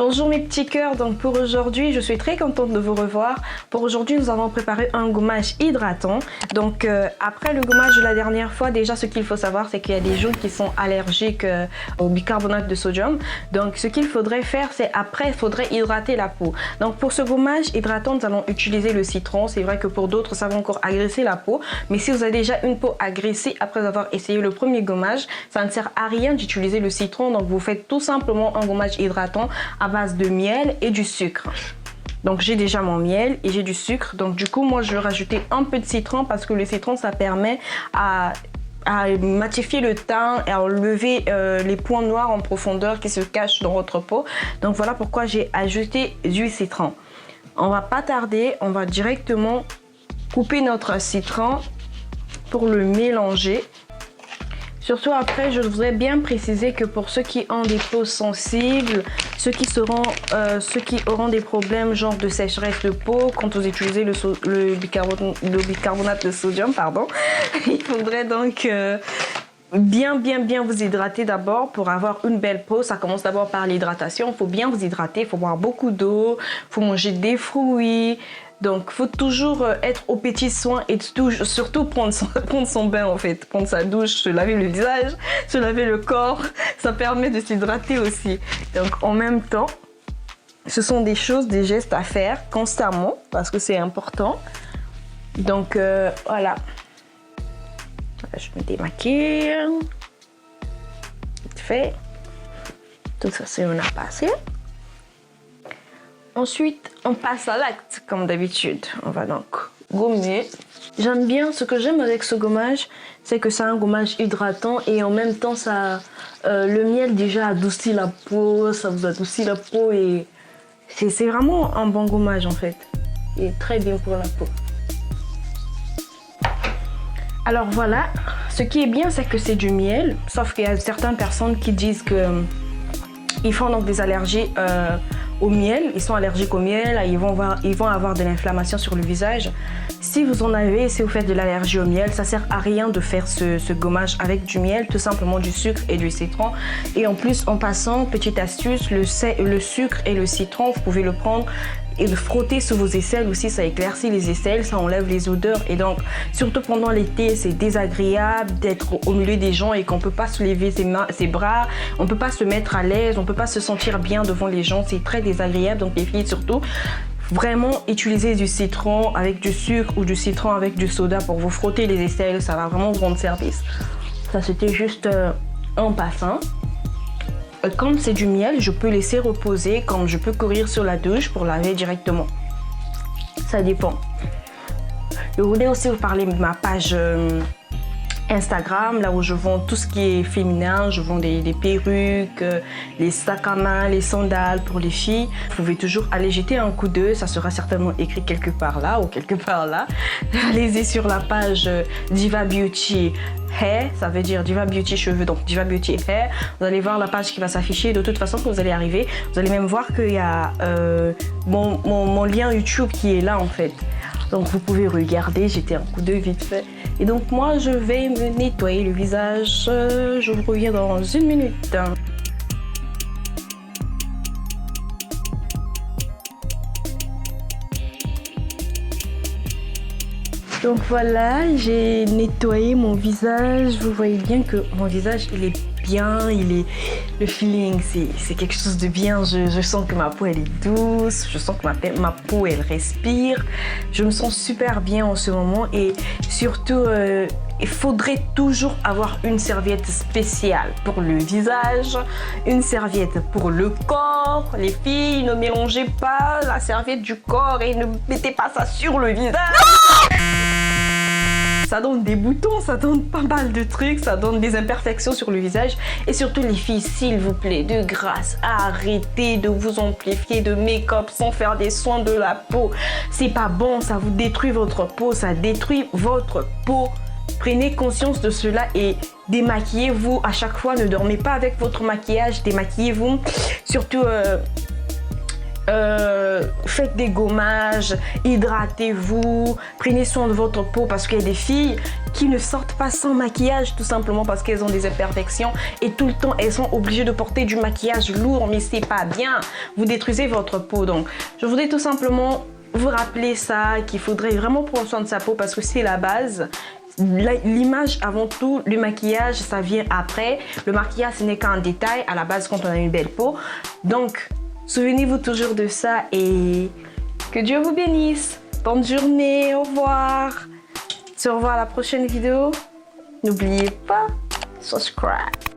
Bonjour mes petits cœurs, donc pour aujourd'hui je suis très contente de vous revoir. Pour aujourd'hui nous avons préparé un gommage hydratant. Donc après le gommage de la dernière fois, déjà ce qu'il faut savoir c'est qu'il y a des gens qui sont allergiques au bicarbonate de sodium. Donc ce qu'il faudrait faire c'est après il faudrait hydrater la peau. Donc pour ce gommage hydratant nous allons utiliser le citron. C'est vrai que pour d'autres ça va encore agresser la peau. Mais si vous avez déjà une peau agressée après avoir essayé le premier gommage, ça ne sert à rien d'utiliser le citron. Donc vous faites tout simplement un gommage hydratant à base de miel et du sucre. Donc j'ai déjà mon miel et j'ai du sucre. Donc du coup moi je vais rajouter un peu de citron parce que le citron ça permet à matifier le teint et à enlever les points noirs en profondeur qui se cachent dans votre peau. Donc voilà pourquoi j'ai ajouté du citron. On va pas tarder, on va directement couper notre citron pour le mélanger. Surtout après, je voudrais bien préciser que pour ceux qui ont des peaux sensibles, ceux qui auront des problèmes genre de sécheresse de peau quand vous utilisez le bicarbonate de sodium, pardon, il faudrait donc bien vous hydrater d'abord pour avoir une belle peau. Ça commence d'abord par l'hydratation. Il faut bien vous hydrater, il faut boire beaucoup d'eau, il faut manger des fruits. Donc, il faut toujours être aux petits soins et surtout prendre son bain en fait. Prendre sa douche, se laver le visage, se laver le corps. Ça permet de s'hydrater aussi. Donc, en même temps, ce sont des gestes à faire constamment parce que c'est important. Donc, voilà. Je me démaquille. Vite fait. Tout ça, c'est on a passé. Ensuite, on passe à l'acte, comme d'habitude. On va donc gommer. J'aime bien, ce que j'aime avec ce gommage, c'est que c'est un gommage hydratant et en même temps, le miel déjà adoucit la peau, ça vous adoucit la peau et c'est vraiment un bon gommage en fait. Et très bien pour la peau. Alors voilà, ce qui est bien, c'est que c'est du miel, sauf qu'il y a certaines personnes qui disent que ils font donc des allergies au miel, ils sont allergiques au miel, ils vont avoir de l'inflammation sur le visage. Si vous en avez, si vous faites de l'allergie au miel, ça sert à rien de faire ce gommage avec du miel, tout simplement du sucre et du citron. Et en plus, en passant, petite astuce, le sucre et le citron, vous pouvez le prendre et le frotter sur vos aisselles aussi, ça éclaircit les aisselles, ça enlève les odeurs et donc surtout pendant l'été c'est désagréable d'être au milieu des gens et qu'on peut pas se lever ses bras, on peut pas se mettre à l'aise, on peut pas se sentir bien devant les gens, c'est très désagréable. Donc les filles surtout, vraiment utiliser du citron avec du sucre ou du citron avec du soda pour vous frotter les aisselles, ça va vraiment vous rendre service. Ça c'était juste en passant. Quand c'est du miel, je peux laisser reposer, comme je peux courir sur la douche pour laver directement. Ça dépend. Je voulais aussi vous parler de ma page Instagram, là où je vends tout ce qui est féminin. Je vends des perruques, les sacs à main, les sandales pour les filles. Vous pouvez toujours aller jeter un coup d'œil, ça sera certainement écrit quelque part là ou quelque part là. Allez-y sur la page Diva Beauty Hair, ça veut dire Diva Beauty cheveux, donc Diva Beauty Hair. Vous allez voir la page qui va s'afficher. De toute façon, quand vous allez arriver, vous allez même voir qu'il y a mon lien YouTube qui est là en fait. Donc vous pouvez regarder, jeter un coup d'œil vite fait. Et donc moi je vais me nettoyer le visage. Je vous reviens dans une minute. Donc voilà, j'ai nettoyé mon visage. Vous voyez bien que mon visage il est bien, le feeling c'est quelque chose de bien. Je sens que ma peau elle est douce, je sens que ma peau elle respire. Je me sens super bien en ce moment et surtout il faudrait toujours avoir une serviette spéciale pour le visage, une serviette pour le corps. Les filles, ne mélangez pas la serviette du corps et ne mettez pas ça sur le visage. Ça donne des boutons, ça donne pas mal de trucs, ça donne des imperfections sur le visage. Et surtout les filles, s'il vous plaît, de grâce, arrêtez de vous amplifier de make-up sans faire des soins de la peau. C'est pas bon, ça vous détruit votre peau, ça détruit votre peau. Prenez conscience de cela et démaquillez-vous à chaque fois. Ne dormez pas avec votre maquillage, démaquillez-vous. Surtout faites des gommages, hydratez-vous, prenez soin de votre peau parce qu'il y a des filles qui ne sortent pas sans maquillage tout simplement parce qu'elles ont des imperfections et tout le temps elles sont obligées de porter du maquillage lourd, mais c'est pas bien, vous détruisez votre peau. Donc je voudrais tout simplement vous rappeler ça, qu'il faudrait vraiment prendre soin de sa peau parce que c'est la base. L'image avant tout, le maquillage ça vient après. Le maquillage ce n'est qu'un détail à la base quand on a une belle peau. Donc souvenez-vous toujours de ça et que Dieu vous bénisse. Bonne journée, au revoir. Se revoir à la prochaine vidéo. N'oubliez pas, subscribe.